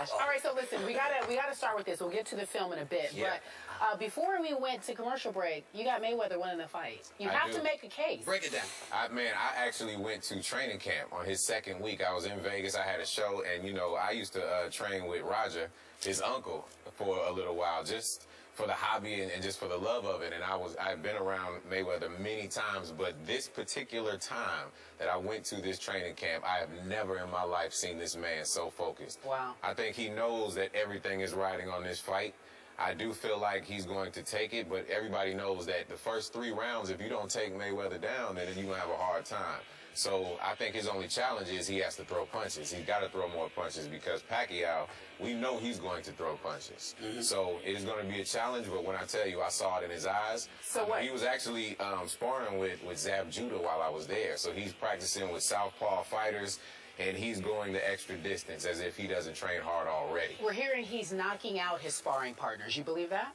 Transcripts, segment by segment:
gosh. All right, so listen, we gotta start with this. We'll get to the film in a bit, but before we went to commercial break, you got Mayweather winning the fight. You have to make a case. Break it down. I actually went to training camp on his second week. I was in Vegas. I had a show, and you know, I used to train with Roger, his uncle, for a little while, just for the hobby and just for the love of it. And I've been around Mayweather many times, but this particular time that I went to this training camp, I have never in my life seen this man so focused. Wow. I think he knows that everything is riding on this fight. I do feel like he's going to take it, but everybody knows that the first 3 rounds, if you don't take Mayweather down, then you're going to have a hard time. So I think his only challenge is he has to throw punches. He's got to throw more punches because Pacquiao, we know he's going to throw punches. So it is going to be a challenge, but when I tell you, I saw it in his eyes. So what? He was actually sparring with Zab Judah while I was there. So he's practicing with southpaw fighters, and he's going the extra distance as if he doesn't train hard already. We're hearing he's knocking out his sparring partners. You believe that?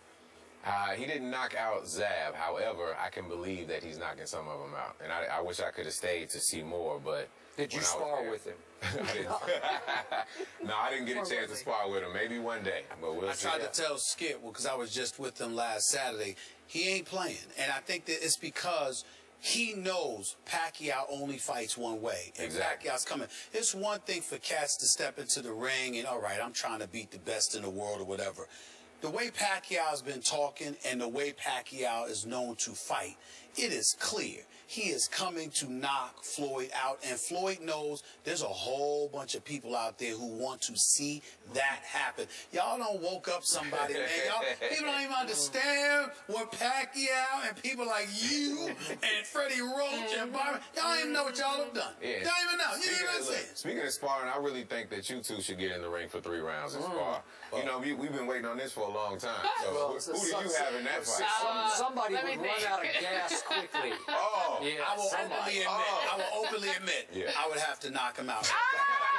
He didn't knock out Zab. However, I can believe that he's knocking some of them out. And I wish I could have stayed to see more, but... Did you spar with him? No, I didn't get a chance to spar with him. Maybe one day, but we'll see. I tried to tell Skip, because I was just with him last Saturday, he ain't playing. And I think that it's because he knows Pacquiao only fights one way. And exactly. Pacquiao's coming. It's one thing for cats to step into the ring and, all right, I'm trying to beat the best in the world or whatever. The way Pacquiao's been talking and the way Pacquiao is known to fight, it is clear. He is coming to knock Floyd out, and Floyd knows there's a whole bunch of people out there who want to see that happen. Y'all don't woke up somebody, man. People don't even understand what Pacquiao and people like you and Freddie Roach and Bobby, y'all don't even know what y'all have done. Yeah. Don't even know. You know what I'm saying? Speaking of sparring, I really think that you two should get in the ring for 3 rounds and spar. You know, we've been waiting on this for a long time. So who do you have in that fight? Somebody would run out of gas quickly. Oh, yeah, I will openly admit, I would have to knock him out.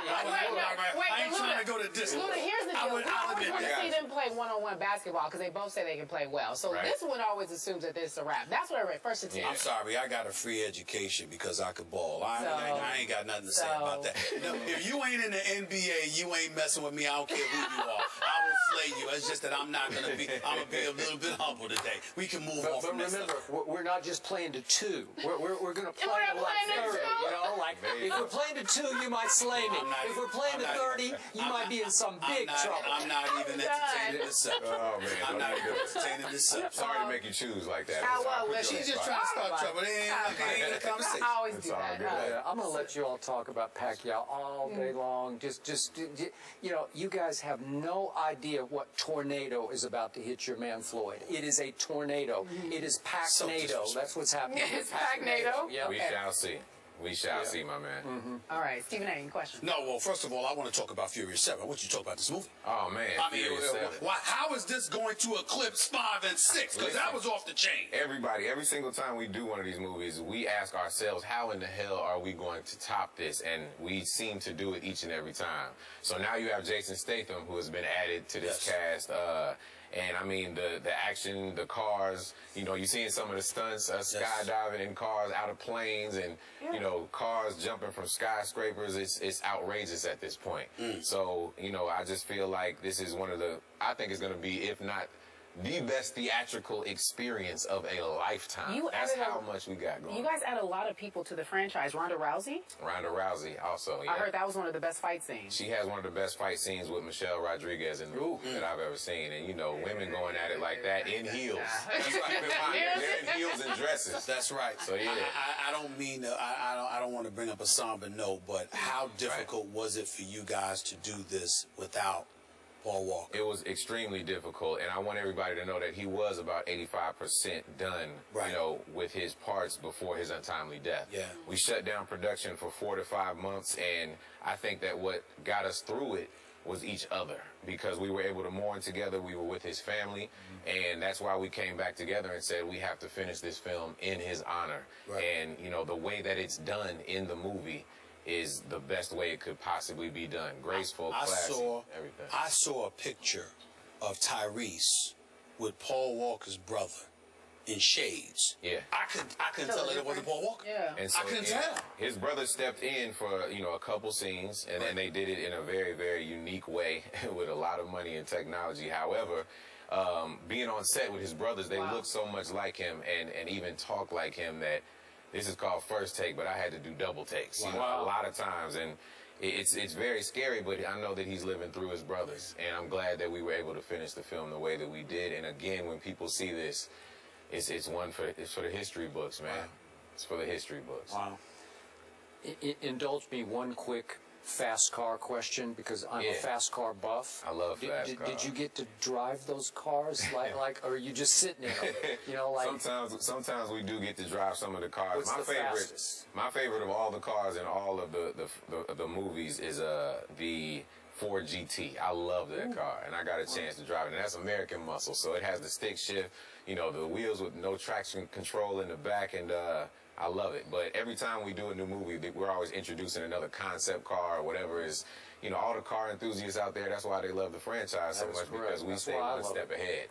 I ain't trying to go to distance. Luda, here's the deal. We always want to see them play one-on-one basketball because they both say they can play well. So this one always assumes that this is a wrap. That's what I read. First attempt. I'm sorry, I got a free education because I could ball. I ain't got nothing to say about that. No, if you ain't in the NBA, you ain't messing with me. I don't care who you are. I will slay you. It's just that I'm going to be a little bit humble today. We can move on from this. But remember, we're not just playing to 2. We're going to play to like 30. You know, like if we're playing to 2, you might slay me. If we're playing to 30, you might be in some big trouble. I'm not even entertaining this subject. Oh, man. I'm not even entertaining this subject. Sorry to make you choose like that. She's just trying to start trouble. It ain't a conversation. I always do that. I'm going to let you all talk about Pacquiao all day long. Just you know, you guys have no idea what tornado is about to hit your man Floyd. It is a tornado. It is Pac-nado. That's what's happening. It's Pac-nado. Yep. We shall see. We shall see, my man. All right, Stephen A., any questions? No, well, first of all, I want to talk about Furious 7. I want you to talk about this movie. Oh, man. I mean, how is this going to eclipse 5 and 6? Because that was off the chain. Every single time we do one of these movies, we ask ourselves, how in the hell are we going to top this? And we seem to do it each and every time. So now you have Jason Statham, who has been added to this cast. And I mean, the action, the cars, you know, you're seeing some of the stunts, skydiving in cars out of planes and, you know, cars jumping from skyscrapers. It's outrageous at this point. So, you know, I just feel like this is one of the, I think it's going to be, if not the best theatrical experience of a lifetime. That's how much we got going. You guys add a lot of people to the franchise. Ronda Rousey? Ronda Rousey also, yeah. I heard that was one of the best fight scenes. She has one of the best fight scenes with Michelle Rodriguez in the movie that I've ever seen. And, you know, women going at it like that in heels. That's right. They're in heels and dresses. That's right. So, yeah. I don't mean to, I don't want to bring up a somber note, but how difficult was it for you guys to do this without Paul Walker? It was extremely difficult, and I want everybody to know that he was about 85% done, you know, with his parts before his untimely death. Yeah. We shut down production for 4 to 5 months, and I think that what got us through it was each other, because we were able to mourn together. We were with his family, and that's why we came back together and said we have to finish this film in his honor. And, you know, the way that it's done in the movie is the best way it could possibly be done. Graceful, classy, everything. I saw a picture of Tyrese with Paul Walker's brother in shades. Yeah. I couldn't tell that it wasn't Paul Walker. Yeah. And so, I couldn't tell. His brother stepped in for, you know, a couple scenes, and they did it in a very, very unique way with a lot of money and technology. However, being on set with his brothers, they look so much like him and even talk like him that this is called first take, but I had to do double takes, you know, a lot of times. And it's very scary, but I know that he's living through his brothers. And I'm glad that we were able to finish the film the way that we did. And again, when people see this, it's for the history books, man. Wow. It's for the history books. Wow. Indulge me one quick fast car question, because I'm a fast car buff. I love fast cars. Did you get to drive those cars, like, or are you just sitting in them? You know, like sometimes we do get to drive some of the cars. What's the fastest? My favorite of all the cars in all of the movies is the Ford GT. I love that car, and I got a chance to drive it. And that's American muscle, so it has the stick shift, you know, the wheels with no traction control in the back, and I love it. But every time we do a new movie, we're always introducing another concept car or whatever is, you know, all the car enthusiasts out there, that's why they love the franchise so much, because we stay one step ahead.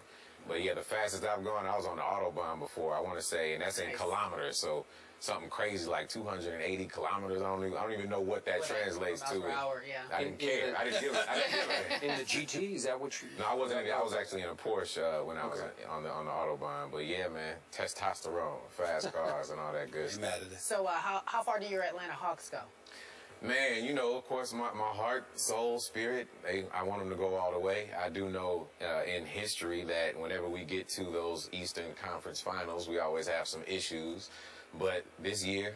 But yeah, the fastest I've gone, I was on the Autobahn before, I want to say, and that's in kilometers, so something crazy like 280 kilometers. I don't even know what that translates to. Per hour, yeah. I didn't care. I didn't give it. In the GT, is that what you? No, I wasn't. I was actually in a Porsche when I was on the Autobahn. But yeah, man, testosterone, fast cars, and all that good stuff. So how far do your Atlanta Hawks go? Man, you know, of course, my heart, soul, spirit, I want them to go all the way. I do know in history that whenever we get to those Eastern Conference Finals, we always have some issues. But this year,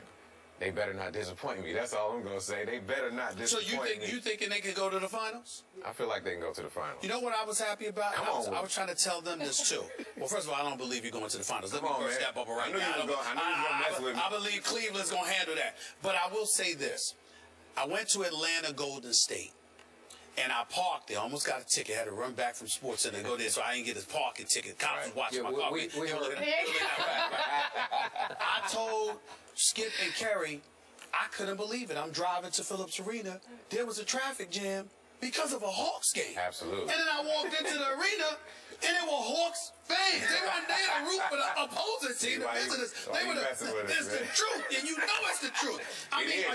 they better not disappoint me. That's all I'm going to say. They better not disappoint me. So you thinking they can go to the finals? I feel like they can go to the finals. You know what I was happy about? I was trying to tell them this too. Well, first of all, I don't believe you're going to the finals. Let me first step up right now. I knew you were going to mess with me. I believe Cleveland's going to handle that. But I will say this. I went to Atlanta Golden State. And I parked there. Almost got a ticket. Had to run back from Sports Center and go there, so I didn't get his parking ticket. Cops was watching my car. I told Skip and Kerry, I couldn't believe it. I'm driving to Phillips Arena. There was a traffic jam because of a Hawks game. Absolutely. And then I walked into the arena, and there were Hawks fans. They weren't there to root for the opposing team, the visitors. It's the truth, and you know it's the truth. I mean,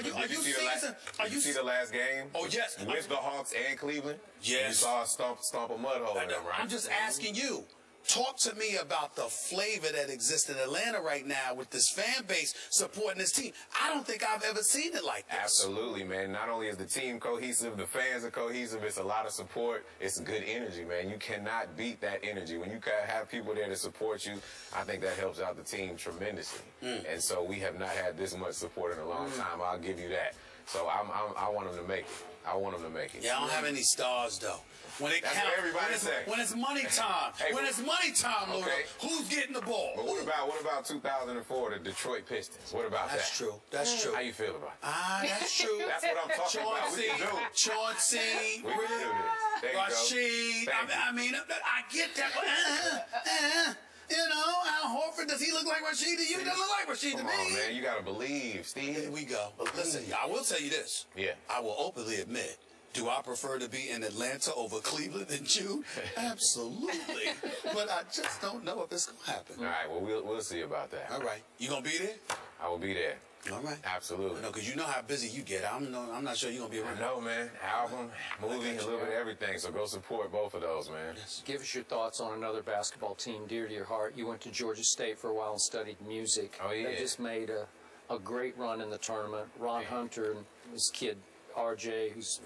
are you see the last game? Oh, yes. With the Hawks and Cleveland? Yes. You saw a stomp a mud hole in them, right? I'm just asking you. Talk to me about the flavor that exists in Atlanta right now with this fan base supporting this team. I don't think I've ever seen it like this. Absolutely, man. Not only is the team cohesive, the fans are cohesive, it's a lot of support. It's good energy, man. You cannot beat that energy. When you have people there to support you, I think that helps out the team tremendously. And so we have not had this much support in a long time. I'll give you that. So I want them to make it. I want them to make it. Yeah, I don't have any stars, though. When it That's counts, what everybody say. When it's money time. When it's money time, Luda, who's getting the ball? But what about 2004, the Detroit Pistons? What about that? That's true. That's true. How you feel about that? That's true. That's what I'm talking about. We can do it. Chauncey, We can do this. There you Rashid. I mean, I get that. You know, Al Horford, does he look like Rashid to you? He doesn't look like Rashid to me. Come on, man. You got to believe, Steve. There we go. But listen, I will tell you this. Yeah. I will openly admit, do I prefer to be in Atlanta over Cleveland in June? Absolutely. But I just don't know if it's going to happen. All right, well, we'll see about that. All right. You going to be there? I will be there. All right. Absolutely. No, because you know how busy you get. I'm not sure you're going to be around. I know, man. Album, movie, a little bit of everything. So go support both of those, man. Yes. Give us your thoughts on another basketball team dear to your heart. You went to Georgia State for a while and studied music. Oh, yeah. They just made a great run in the tournament. Ron Hunter and his kid, RJ, who's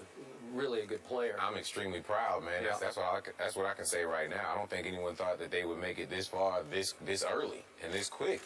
really a good player. I'm extremely proud, man. Yeah. That's what I can say right now. I don't think anyone thought that they would make it this far, this early, and this quick.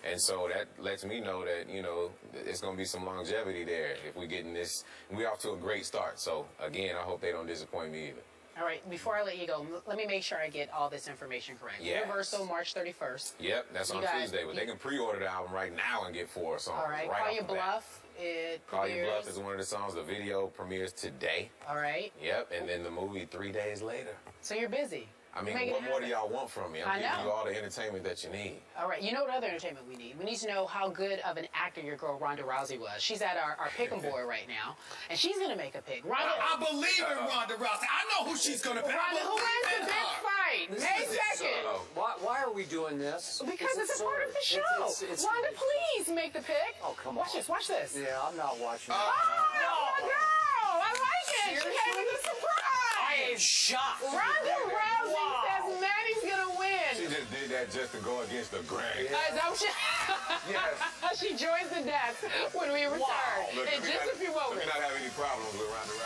And so that lets me know that, you know, it's going to be some longevity there if we get in this. We're off to a great start. So, again, I hope they don't disappoint me either. All right, before I let you go, let me make sure I get all this information correct. Yes. Universal, March 31st. Yep, that's on Tuesday. But they can pre-order the album right now and get 4 songs. All right, Call Your Bluff. It Call Your Bluff is one of the songs. The video premieres today. All right. Yep, and then the movie 3 days later. So you're busy. I mean, what more do y'all want from me? I'm giving you all the entertainment that you need. All right. You know what other entertainment we need? We need to know how good of an actor your girl Ronda Rousey was. She's at our pick-em board right now, and she's going to make a pick. I believe in Ronda Rousey. I know who she's going to pick. Ronda, who wins the big fight? right. May 2nd. Why are we doing this? Because it's a part of the show. Wanda, please make the pick. Oh, come on. Watch this. Watch this. Yeah, I'm not watching. Oh, my girl. I like it. She came with a surprise. I am shocked. Ronda Rousey says Manny's going to win. She just did that just to go against the grain. Is that what she... Yes. She joins the death when we return. Look, in just a few moments. We not have any problems with Ronda Rousey.